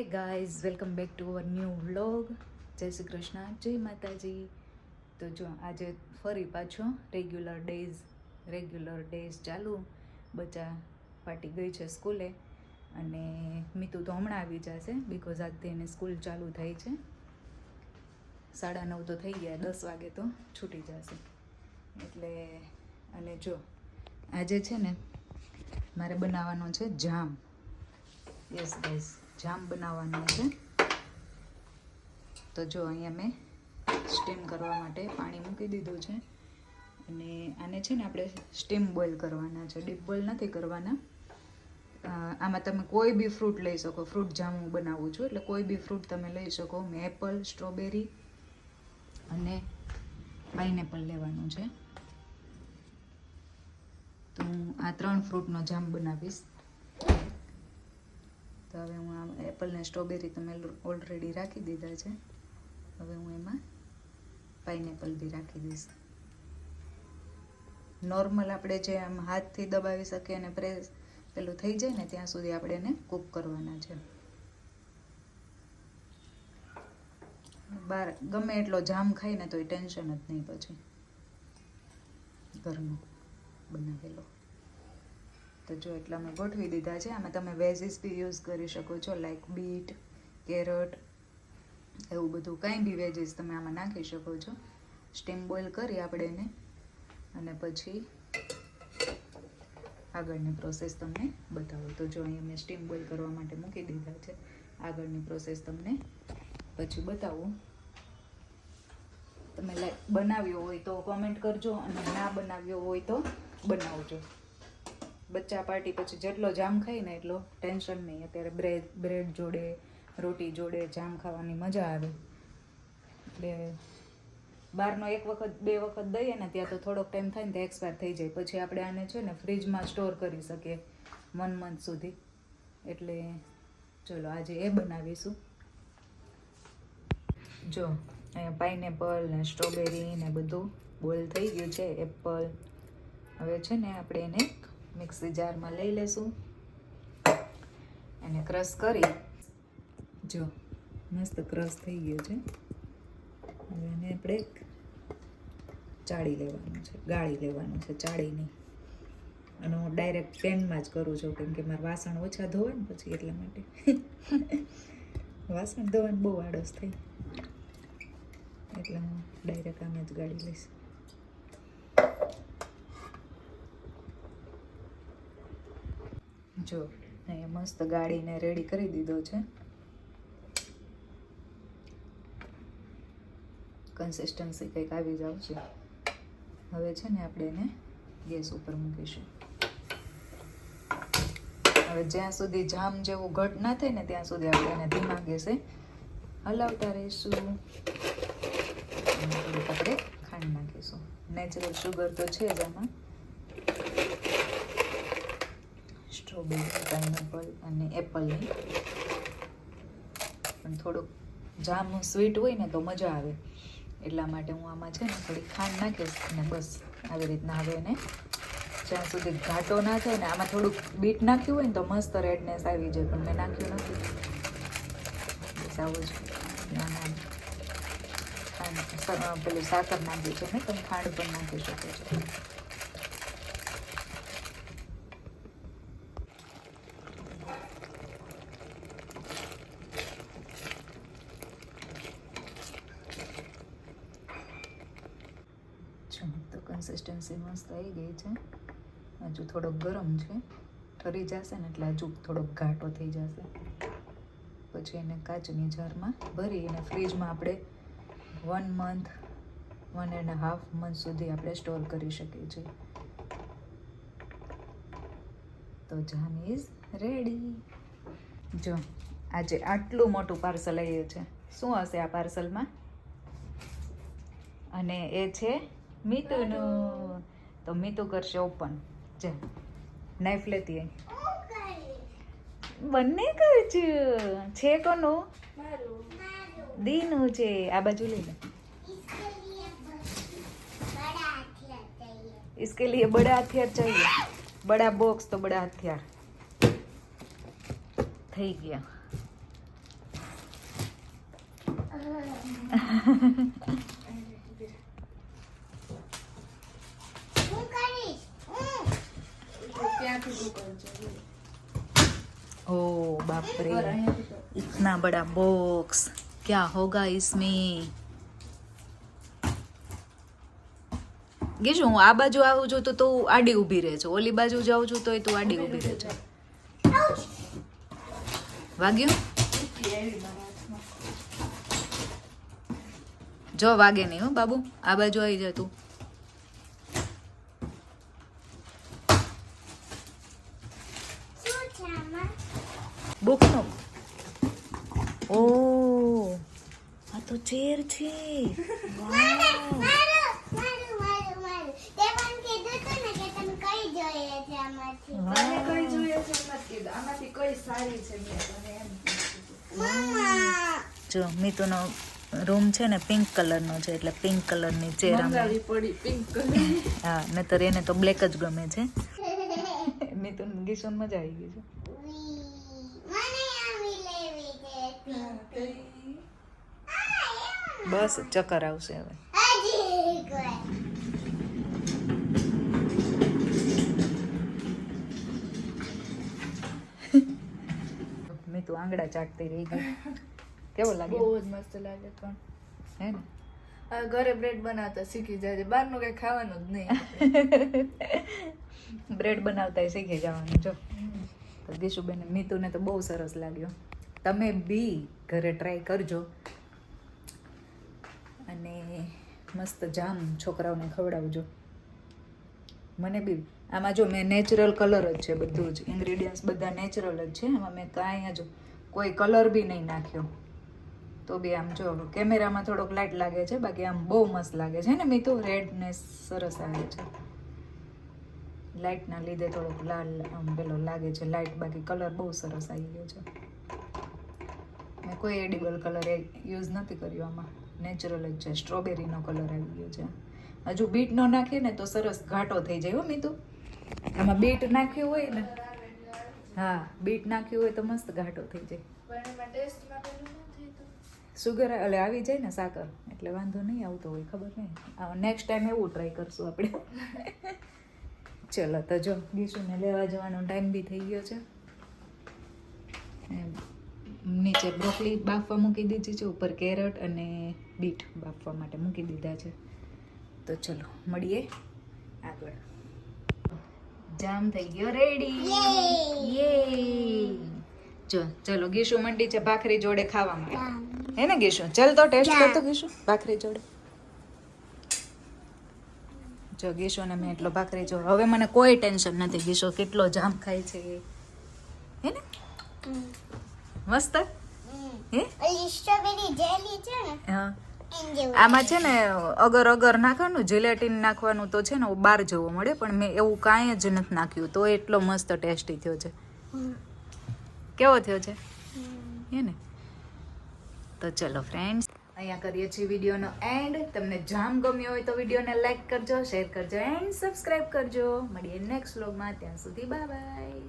Hey guys, welcome back to our new vlog. જય શ્રી કૃષ્ણ, જય માતાજી. તો જો આજે ફરી પાછો રેગ્યુલર ડેઝ ચાલુ. બચ્ચા પાટી ગઈ છે સ્કૂલે અને મીતુ તો હમણાં આવી જશે બિકોઝ આજથી એને સ્કૂલ ચાલુ થઈ છે. 9:30 તો થઈ ગયા, 10 વાગે તો છૂટી જશે. એટલે અને જો આજે છે ને મારે બનાવવાનો છે જામ. યસ ગાઈઝ, જામ બનાવવાનો છે. તો જો અહીંયા મેં સ્ટીમ કરવા માટે પાણી મૂકી દીધું છે અને આને છે ને આપણે સ્ટીમ બોઇલ કરવાના છે, ડીપ બોઇલ નથી કરવાના. આમાં તમે કોઈ બી ફ્રૂટ લઈ શકો. ફ્રૂટ જામ હું બનાવું છું એટલે કોઈ બી ફ્રૂટ તમે લઈ શકો. મેં એપલ, સ્ટ્રોબેરી અને પાઇનેપલ લેવાનું છે. તો હું આ 3 ફ્રૂટનો જામ બનાવીશ. તો હવે હું આ એપલ ને સ્ટ્રોબેરી તમે ઓલરેડી રાખી દીધા છે. હવે હું એમાં પાઇનેપલ બી રાખી દઈશ. નોર્મલ આપણે જે આમ હાથથી દબાવી શકીએ અને પેલું થઈ જાય ને ત્યાં સુધી આપણે એને કૂક કરવાના છે. બહાર ગમે એટલો જામ ખાય ને તો એ ટેન્શન જ નહીં પછી ઘરનો બનાવેલો. તો જો એટલા મેં ગોઠવી દીધા છે. આમાં તમે વેજીસ બી યુઝ કરી શકો છો, લાઈક બીટ, કેરટ, એવું બધું કાંઈ બી વેજીસ તમે આમાં નાખી શકો છો. સ્ટીમ બોઇલ કરી આપણે એને અને પછી આગળની પ્રોસેસ તમને બતાવું. તો જો અહીંયા મેં સ્ટીમ બોઇલ કરવા માટે મૂકી દીધા છે. આગળની પ્રોસેસ તમને પછી બતાવું. તમે બનાવ્યો હોય તો કોમેન્ટ કરજો અને ના બનાવ્યો હોય તો બનાવજો. બચ્ચા પાર્ટી પછી જેટલો જામ ખાય ને એટલો ટેન્શન નહીં. અત્યારે બ્રેડ જોડે, રોટી જોડે જામ ખાવાની મજા આવે. એટલે બહારનો 1 વખત 2 વખત દઈએ ને ત્યાં તો થોડોક ટાઈમ થાય ને તો એક્સપાયર થઈ જાય. પછી આપણે આને છે ને ફ્રીજમાં સ્ટોર કરી શકીએ 1 મંથ સુધી. એટલે ચલો આજે એ બનાવીશું. જો અહીંયા પાઇનેપલ ને સ્ટ્રોબેરી ને બધું બોઇલ થઈ ગયું છે. એપલ હવે છે ને આપણે એને મિક્સી જારમાં લઈ લેશું અને ક્રશ કરી. જો મસ્ત ક્રશ થઈ ગયો છે. હવે એને આપણે ચાળી લેવાનું છે, ગાળી લેવાનું છે, ચાળી નહીં. અને હું ડાયરેક્ટ પેનમાં જ કરું છું કેમ કે મારા વાસણ ઓછા ધોવાય ને પછી એટલા માટે. વાસણ ધોવાની બહુ આળસ થઈ એટલે હું ડાયરેક્ટ આમ જ ગાળી લઈશ. જો અહીંયા મસ્ત ગાળીને રેડી કરી દીધો છે. કન્સિસ્ટન્સી કંઈક આવી જ આવશે. હવે છે ને આપણે એને ગેસ ઉપર મૂકીશું. હવે જ્યાં સુધી જામ જેવું ઘટ ના થાય ને ત્યાં સુધી આપણે એને ધીમા ગેસે હલાવતા રહીશું. થોડીક આપણે ખાંડ નાખીશું. નેચરલ શુગર તો છે જ આમાં. સ્ટ્રોબેરી, પાઇનેપલ અને એપલની પણ થોડુંક જામ સ્વીટ હોય ને તો મજા આવે. એટલા માટે હું આમાં છે ને થોડી ખાંડ નાખીશ અને બસ આવી રીતના હવે એને જ્યાં સુધી ઘાટો ના થાય ને. આમાં થોડુંક બીટ નાખ્યું હોય ને તો મસ્ત રેડનેસ આવી જાય પણ મેં નાખ્યું નથી. બસ આવું જ ખાંડ પેલું સાકર નાખ્યું છે ને, તમે ખાંડ પણ નાખી શકો છો. તો કન્સિસ્ટન્સી મસ્ત આવી ગઈ છે. હજુ થોડોક ગરમ છે, ઠરી જશે ને એટલે હજુ થોડોક ઘાટો થઈ જશે. પછી એને કાચની જારમાં ભરી અને ફ્રીજમાં આપણે 1 મંથ 1.5 મંથ સુધી આપણે સ્ટોર કરી શકીએ છીએ. તો જામ ઇઝ રેડી. જો આજે આટલું મોટું પાર્સલ આવ્યું છે. શું હશે આ પાર્સલમાં? અને એ છે મીતુનું. તો મીતુ કરશે ઓપન. જે નાઈફ લેતી હોય બંને કરશું. છે કોનું? દીનું છે. આ બાજુ લઈ લે. इसके लिए बड़ा हथियार चाहिए. बड़ा बॉक्स तो बड़ा हथियार થઈ ગયા. ओ बाप रे, इतना बड़ा बॉक्स, क्या होगा इसमें? ગીશુ, હું આ બાજુ આવું છું તો તું આડી ઊભી રહે છે, ઓલી બાજુ જાઉં છું તો તું આડી ઊભી રહે છે. વાગ્યું? જો વાગે નહીં હો બાબુ, આ બાજુ આવી જા તું. બુકનો. ઓ આ તો ચેર છે. જો મિતુનો રૂમ છે ને પિંક કલરનો છે, એટલે પિંક કલરની ચેર હા, નહીતર એને તો બ્લેક જ ગમે છે. મિતુ ગીસુન મજા આવી ગઈ છે. બસ ચક્કર આવશે હવે. મેં તો આંગળા ચાટતી રહી ગઈ. કેવો લાગે? બહુ જ મસ્ત લાગે. પણ હે ને આ ઘરે બ્રેડ બનાવતા શીખી જાય, બહારનું કઈ ખાવાનું જ નહીં. બ્રેડ બનાવતા શીખી જવાનું. જો તો ગીશુબેન મીતુને તો બહુ સરસ લાગ્યો. તમે બી ઘરે ટ્રાય કરજો અને મસ્ત જામ છોકરાઓને ખવડાવજો. મને બી આમાં જો મેં નેચરલ કલર જ છે, બધું જ ઇન્ગ્રીડિયન્ટ્સ બધા નેચરલ જ છે. આમાં મેં કાંઈ જ કોઈ કલર બી નહીં નાખ્યો. તો બી આમ જો કેમેરામાં થોડોક લાઇટ લાગે છે, બાકી આમ બહુ મસ્ત લાગે છે ને મીતુ. રેડને સરસ આવે છે, લાઇટના લીધે થોડોક લાલ આમ પેલો લાગે છે લાઇટ, બાકી કલર બહુ સરસ આવી ગયો છે. મેં કોઈ એડિબલ કલર યુઝ નથી કર્યો આમાં, નેચરલ જ છે. સ્ટ્રોબેરીનો કલર આવી ગયો છે. હજુ બીટ ન નાખીએ ને તો સરસ ઘાટો થઈ જાય હો મીતુ. આમાં બીટ નાખ્યું હોય ને, હા બીટ નાખ્યું હોય તો મસ્ત ઘાટો થઈ જાય. સુગર એટલે આવી જાય ને સાકર, એટલે વાંધો નહીં આવતો હોય, ખબર નહીં. નેક્સ્ટ ટાઈમ એવું ટ્રાય કરશું આપણે. ચલો તો જો ગીશુને લેવા જવાનો ટાઈમ બી થઈ ગયો છે. નીચે બ્રોકલી બાફવા મૂકી દીધી છે, ઉપર કેરટ અને બીટ બાફવા માટે મૂકી દીધા છે. તો ચલો મળીએ આગળ. જામ થઈ ગયો રેડી. યે જો ચલો ગીશુ મંડી છે ભાખરી જોડે ખાવા માટે, હે ને ગીશુ? ચલ તો ટેસ્ટ કરતો ગીશુ ભાખરી જોડે. જો ગીશુને મેં એટલો ભાખરી જો, હવે મને કોઈ ટેન્શન નથી. ગીશુ કેટલો જામ ખાય છે, હે ને? મસ્ત હે. સ્ટ્રોબેરી જેલી છે ને, હા આમાં છે ને અગર અગર નાખવાનું, જીલેટીન નાખવાનું તો છે ને બહાર જવો મળે, પણ મેં એવું કાંઈ જ નથી નાખ્યું, તો એટલો મસ્ત ટેસ્ટી થયો છે. કેવો થયો છે હે ને? તો ચલો ફ્રેન્ડ્સ, અહીંયા કરીએ છીએ વિડીયોનો એન્ડ. તમને જામ ગમ્યો હોય તો વિડીયોને લાઈક કરજો, શેર કરજો એન્ડ સબસ્ક્રાઈબ કરજો. મળીએ નેક્સ્ટ વ્લોગમાં. ત્યાં સુધી બાય બાય.